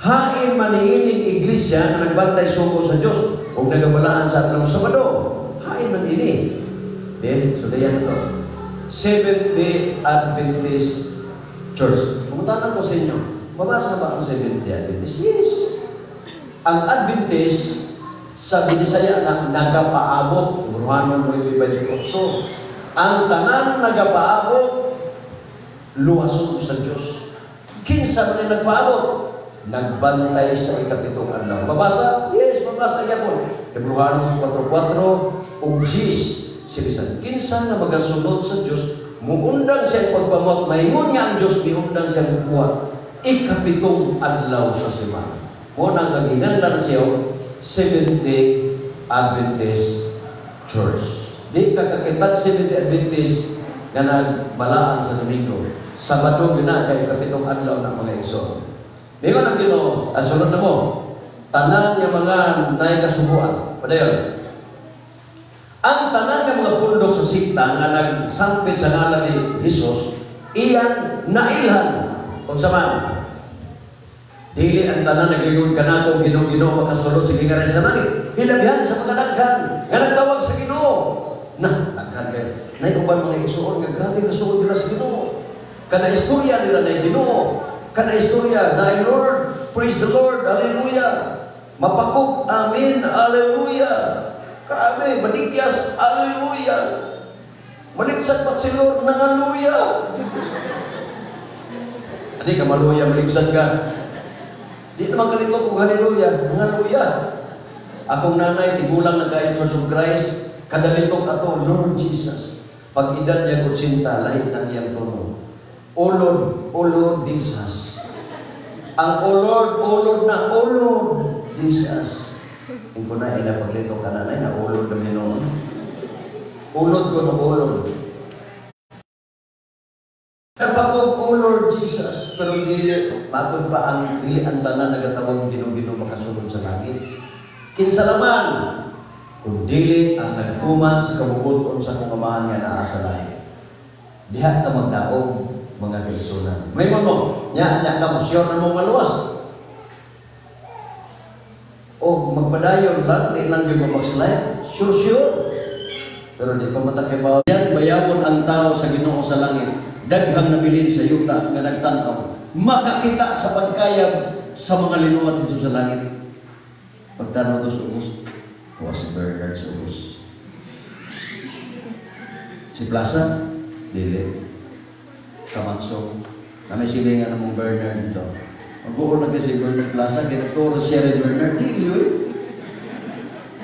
Hain maniining iglesia na nagbantay sugo sa Dios ug nagabalaan sa adlaw Sabado. Hain man ini. So dayan ito. Seventh-day Adventist Church. Kumutangan ko sa inyo, mabasa ba ang Seventh-day Adventist? Yes. Ang Adventist sa Binisaya na nagapaabot, Hebrehanon 9:28. Ang tanan nagapaabot, luwason sa Diyos. Kinsa man nagpaabot? Nagbantay sa ikapitong adlaw. Babasa? Yes, babasa yapon. Hebrehanon 4:4 ug 10. Silisan. Kinsa na magasunod sa Diyos, muundang siya pagpamot, maingon nga ang Diyos, miundang siya mukuha. Ikapitong adlaw sa semana. Muna ang gingandan siya, Seventh-day Adventist Church. Di kakakitag Seventh-day Adventist nga nagbalaan sa Domingo. Sabado na kay kapitong adlaw ng mga igsoon. Mingon ang Ginoo, sunod na mo, tanan nga mga naikasubuan. Padayon. Ang tanan nga mga pundok sa sikta nga nagsampit sa ngalan ni Jesus, iyan nailhan. Kung sama, Dili ang tanan nagayon kanako Ginoo makasulod sa kingaran sa langit. Hilabihan sa mga daghan nga nagtawag sa Ginoo. Daghan kay nay uban mga igsuon nga grabe kasuod nila sa Ginoo. Kana istorya nila na Ginoo. Kana istorya na Lord, praise the Lord, hallelujah. Mapakog, amen, hallelujah. Grabe, manigyas, hallelujah. Maligsan pa si Lord ng hallelujah. Hindi ka maluya, maligsan ka. Di naman kalito kung hallelujah, hallelujah. Akong nanay, tigulang na kay Church of Christ, kadalitok ato, Lord Jesus. Pag edad niya 80, lahit ng iyang tono. O Lord Jesus. Ang O Lord na, O Lord Jesus. Yung ko na, paglito ka nanay, na O Lord na Ginoo. Ulod ko na ulod. Napakog, O Lord Jesus. Pero dili, matod pa ang dili ang tanan nagatawag Ginoo makasulod sa langit. Kinsa naman, kung dili ang nagtuman sa kabubuton sa kong amahan nga naa sa langit. Diha ta magdaog, mga kaigsunan. May mo, nya ka mo sure na mo maluwas. O magpadayon lang, di lang yung mabagslide. Sure. Pero di pa matakibaw. Yan, bayawon ang tao sa Ginoo sa langit. Daghang nabilin sa yuta nga nagtanaw. Makakita sa pagkayab sa mga linuwat dito sa langit. Pagtanaw to sa ubos, tuwa si Bernard sa ubos. Si Plaza, dili. Kamanso. Kami silingan ng Bernard dito. Mag-uol na kasi Bernard Plaza, kinagturo siya rin Bernard.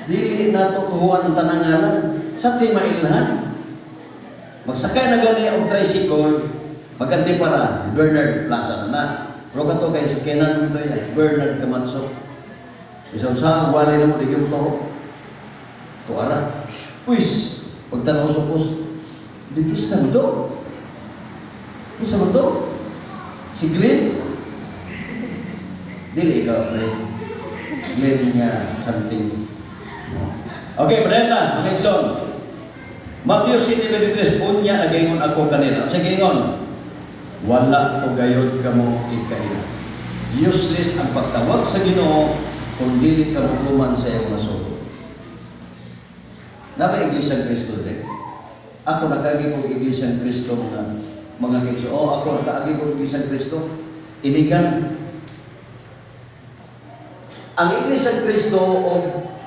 Dili natutuhuan ng tanangalan. Sa timailhan. Magsakay na gani ang tricycle, magandi para Bernard Plaza na. Pero kato kay sa kenan mo yan, Bernard Kamanso. Isang sa walay na mo di yung to. Tuara. Uys, pagtanaw sa post, dentista mo to. Isa mo to. Si Glenn. Dili ikaw, Glenn nga something. Okay, Brenda, mga igsoon. Matthew 7:23, punya nagaingon ako kanila. Sa gingon, wala ko gayod kamo ikaila. Useless ang pagtawag sa Ginoo kung dili ka mukuman sa iyong nasod. Napa Iglesia Cristo rin? Ako nakaagi kong Iglesia Cristo mga kigso. Ako nakaagi kong Iglesia Cristo. Iligan. Ang Iglesia Cristo o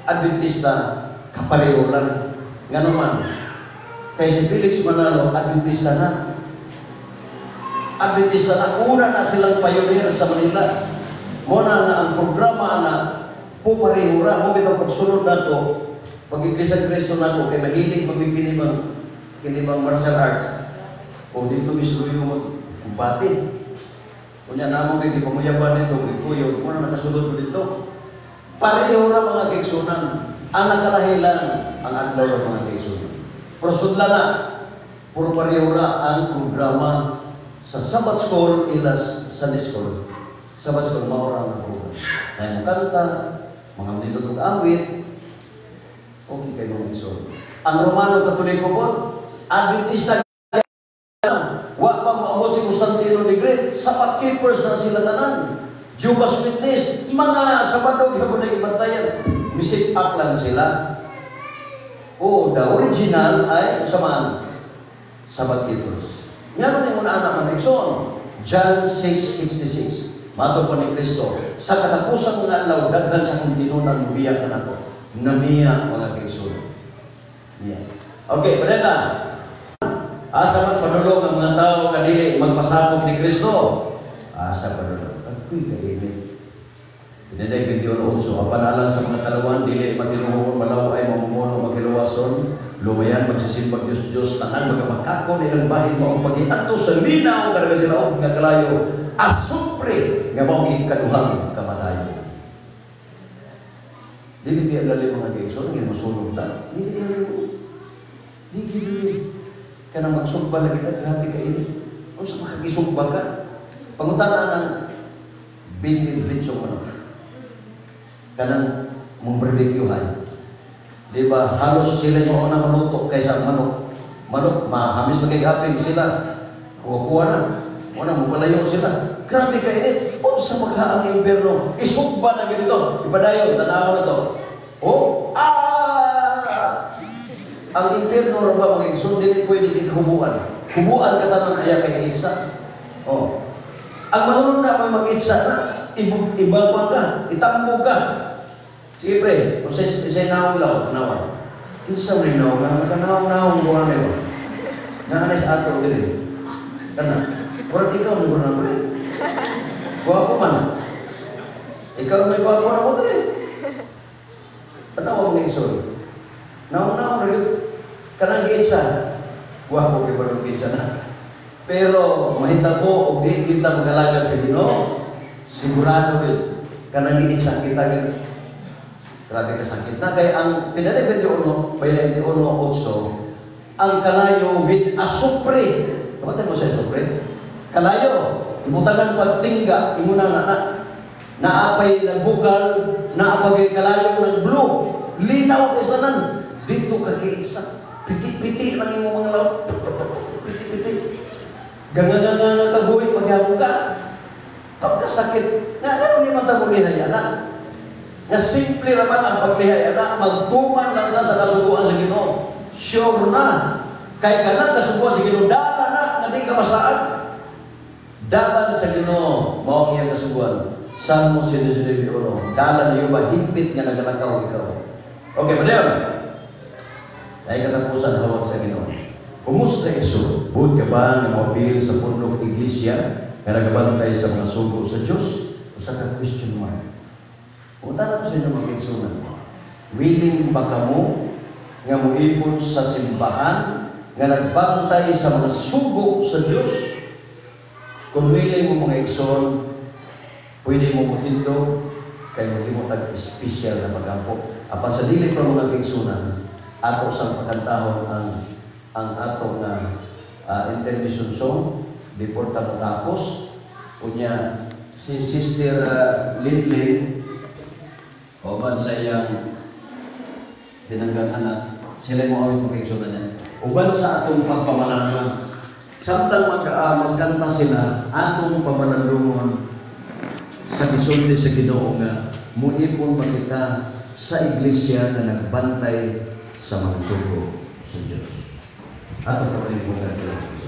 Adventista kapareho lang. Nga naman, kay si Felix Manalo, Adventista na. Adventista na. Una na silang pioneer sa Manila. Muna nga ang programa na pupareho ra. Mo bitang pagsunod na ito, pag-Iglesia Cristo na ito, kay mahilig kinibang martial arts. O dito mismo yung kumpati. Kunya namang kay di pamuyaban nito, ikuyo, muna nakasunod mo dito. Pareho ra mga kaigsunan. Ang nakalahilan ang adlaw ng mga kaigsunan. Pero sudla na, puro pareho ra ang programa sa Sabbath School ilas Sunday School. Sabbath School, maura ang program. Kaya kanta, mga nilutog awit, okay kayo mga kaigsunan. Ang Romano Katoliko po, Adventista, wa pa maabot si Constantino the Great, sapat keepers na sila tanan. Jehovah's Witness, mga Sabado, hapon na ibantayan. Misip up lang sila. Oh, the original ay samaan Sabbath keepers. Ngayon yung una anak ng Nixon, John 6:66. Mato pa ni Kristo, sa katapusan ng adlaw, daghan sa kong tinunan, lubiyak na ako. Namiya mga kaigsunan. Yeah. Okay, paneta. Asa man panulong ang mga tao kanili magpasakop ni Kristo. Asa panulong. Ako'y kainit. Pinaday video noon, so apanalang sa mga kalawan, dili matinuhon, malaw ay mamumuno, magkiluwason, lumayan, magsisimpag Diyos-Diyos, tanan, magkapakako nilang bahin mo, ang pag-ianto sa linaw, karaga sila o nga kalayo, asupre, nga mo ang ikaduhang kamatayo. Dili biya lalim mga kaigsoon, nga masulog ta. Dili. Kanang magsugba na kita, grabe ka ini. O sa makagisugba ka, pangutanan ng binilitsong ano. Kanang mong barbecuehan. Di ba, halos sila yung una maluto kaysa manok. Manok, mahamis na kay gaping sila. Kuha-kuha na. Una, mapalayo sila. Grabe ka init. O sa maghaang impyerno. Isugba na ganito. Ipadayon, tanaw na to. Oh, ang impyerno rin ba mga igsoon, hindi pwede din hubuan. Hubuan ka tanan kaya kay isa. Oh. Ang manunod na may mag-itsa na, ibagwang ka, itambog ka. Sige pre, kung sa'y naulaw, nawa. Isa rin nawa, nakanaw-naw, buwan na yun. Nakanay sa ato, gini. Kana, kurang ikaw, may kurang pre. Guwapo man. Ikaw may guwapo na mo rin. Tanaw ang igsoon. Naw-naw rin. Kanang giitsa, guwapo kay balong giitsa na. Pero mahita ko, o di kita magalagad sa Ginoo, sigurado din, kanang giitsa kita din. Grabe kasakit na. Kaya ang pinalibid yung 21, ang kalayo with asupre. Kamatay mo sa asupre? Kalayo. Imutangan pagtingga, imuna na naapay nagbukal, naapagay kalayo ng blue. Linaw isanan. Dito kakiisa. Piti-piti lang yung mga law. Piti-piti. Ganga-ganga kabuhi pagyabog ka. Pagkasakit. Nga gano'n ni matamulihay anak. Nga simple naman ang paglihay anak. Magtuman lang na sa kasubuan sa Ginoo. Sure na. Kaya ka na kasubuan sa Ginoo. Dala na. Nga di ka masaan. Dala sa Ginoo. Mao iyang kasubuan. Salmo 1:1. Dala niyo ba? Higpit nga nagalakaw ikaw. Okay, pa yun. Dahil katapusan hawag sa Ginoo. Kumusta iso? Buod ka ba ng mapil sa pundok iglesia nga nagabantay sa mga sugo sa Diyos? O sa ka-question mark? Punta ko sa inyo mga igsunan. Willing ba kamo nga muipon sa simbahan nga nagbantay sa mga sugo sa Diyos? Kung willing mo mga igsoon, pwede mo mutindog kay mo tag-special na pagampo. Apan sa dili pa mga igsunan, ato sa pagkantahon ang atong intermission song before tapos unya si Sister Lindley o man sa iyang pinanggang anak sila mo awit pagkaigsunan niya uban sa atong pagpamalandong samtang magkanta sila atong pamalandungon sa gisulti sa Ginoo nga muipon makita sa iglesia na nagbantay sa mga sugo sa Diyos. Ato pa rin po natin.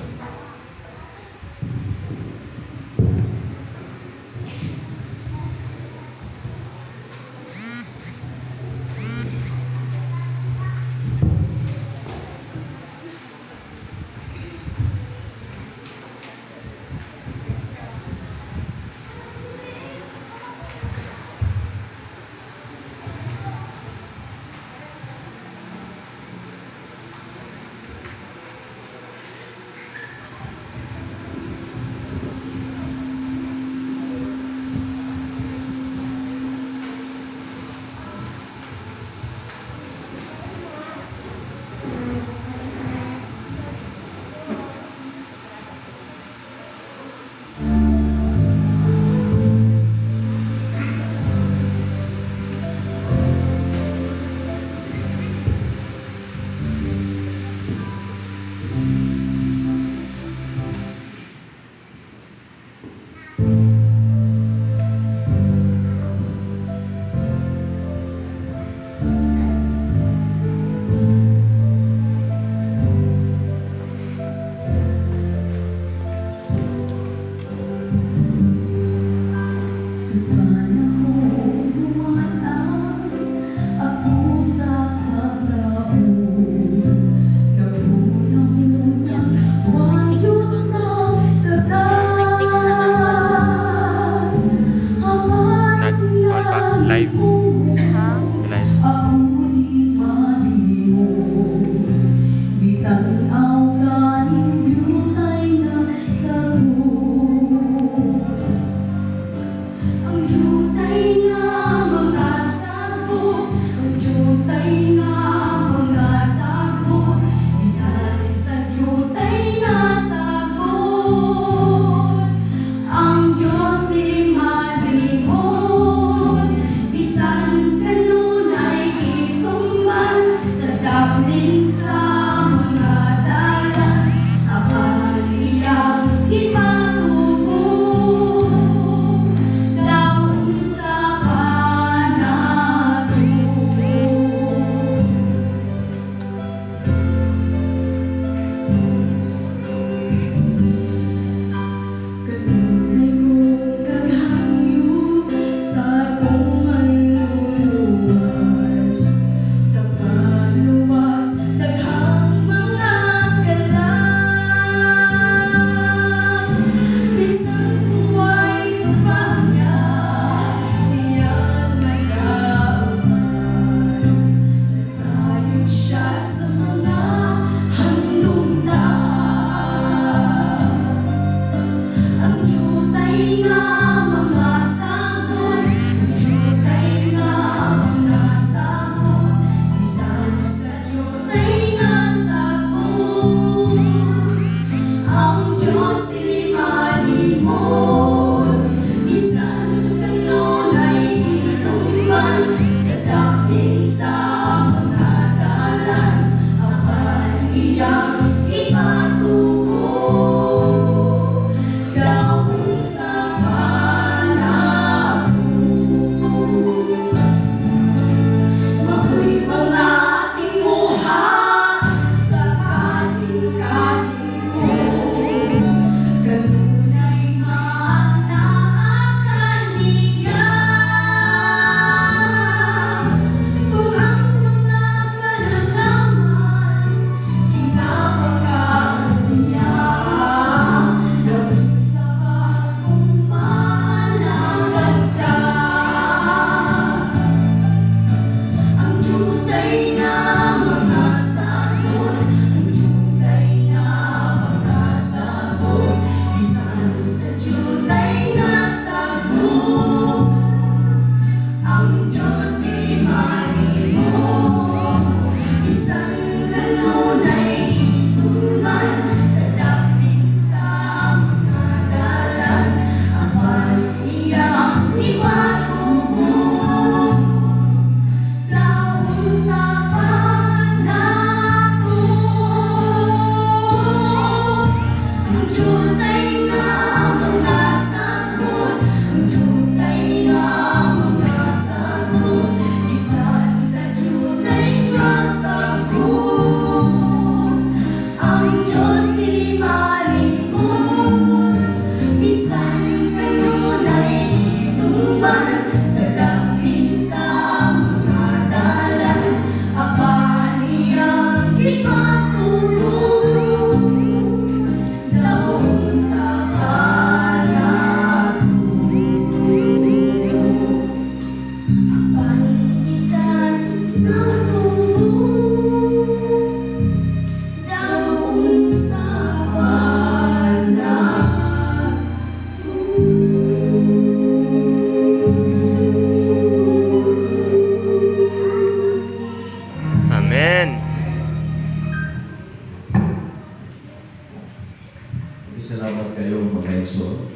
salamat kayo mga igsoon.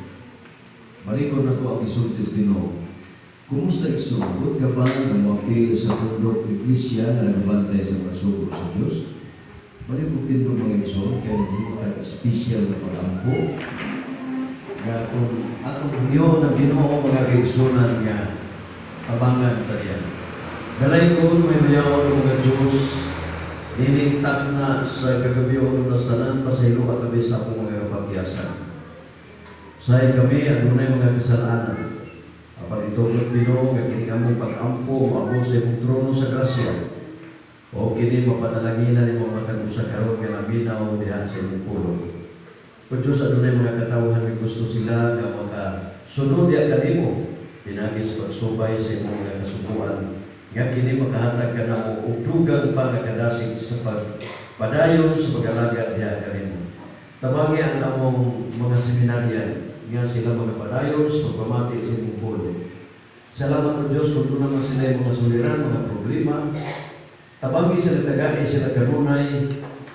Marikon na ko ang isultis Ginoo. Kumusta igsoon? Huwag ka ba na mapil sa tundok iglesia na nagbantay sa mga sugo sa Diyos? Marikon tindog mga igsoon, kaya naging special na pag-ampo. Nga kung atong hangyo ng Ginoo mga kaigsunan nga abangan tayo. Galay ko may mayaw ng mga Diyos, niningtag na sa kagabi o na sanan pasaylo at kami sa akong mga kapagyasan. Say kami ang unay mga kasalanan. Apan itulog Ginoo nga kini among pag-ampo maabot sa imong trono sa grasya. O kini mapadalaginan imong matagusa karon nga naminaw diha sa imong pulong. O Diyos, adunay mga katawhan nga gusto sila nga makasunod ya kanimo pinagi sa pagsubay sa imong mga kasubuan. Nga kini makahatag ka na mo og dugang pa nga kadasig sa pagpadayon sa pag-alagad diha kanimo. Tabangi ang among mga seminaryan nga sila mga padayon sa pagpamati sa imong pulong. Salamat o Diyos kung doon naman sila yung mga suliran, mga problema. Tabangi sila tagay sila kanunay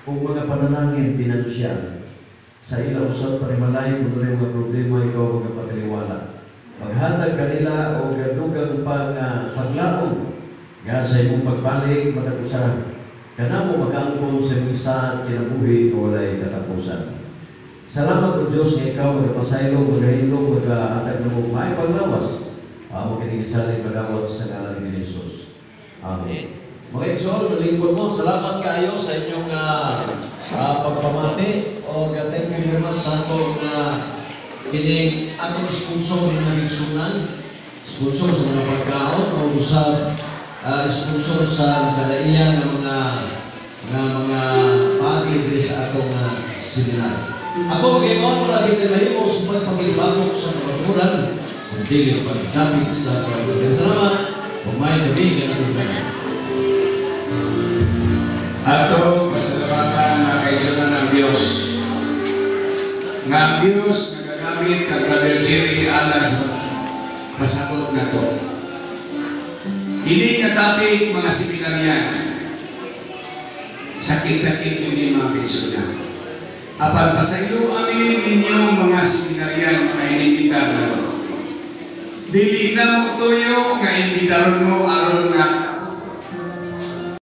kung mga pananangin pinansyal. Sa ila usap parimalay kung doon yung mga problema ikaw mga patiliwala. Maghatag kanila o gadugang paglaong nga sa imong pagbalik matagusan. Kanamo mag-angkol sa imong isaat kinabuhi o walay katapusan. Salamat o Diyos nga ikaw magpasaylo, maghahilong, maghatag na mo may paglawas. Amo kinigisalay madawat sa ngalan ni Jesus. Amen. Mga igsoon, lingkod mo, salamat kayo sa inyong pagpamati o thank you very much sa ato na kining atong sponsor ng mga igsunan, sponsor sa mga pagkaon o usab sponsor sa nakadaiya ng mga pagi diri sa atong seminar. Ako gayon mo lagi mahimo sa pagpagibagok sa mga turan, kundi pagdapit sa pagdapit. Salamat. Umay gabi kanang Ato pasalamatan na kaigsunan ng Diyos. Nga ang Diyos nagagamit kang Brother Jerry alang sa pasabot na to. Ini nga topic mga seminaryan. Sakit-sakit hindi mga kaigsunan. Apan pasaylo amin ninyong mga seminaryan na inimbitar na. Dili na mo tuyo nga imbitaron mo aron nga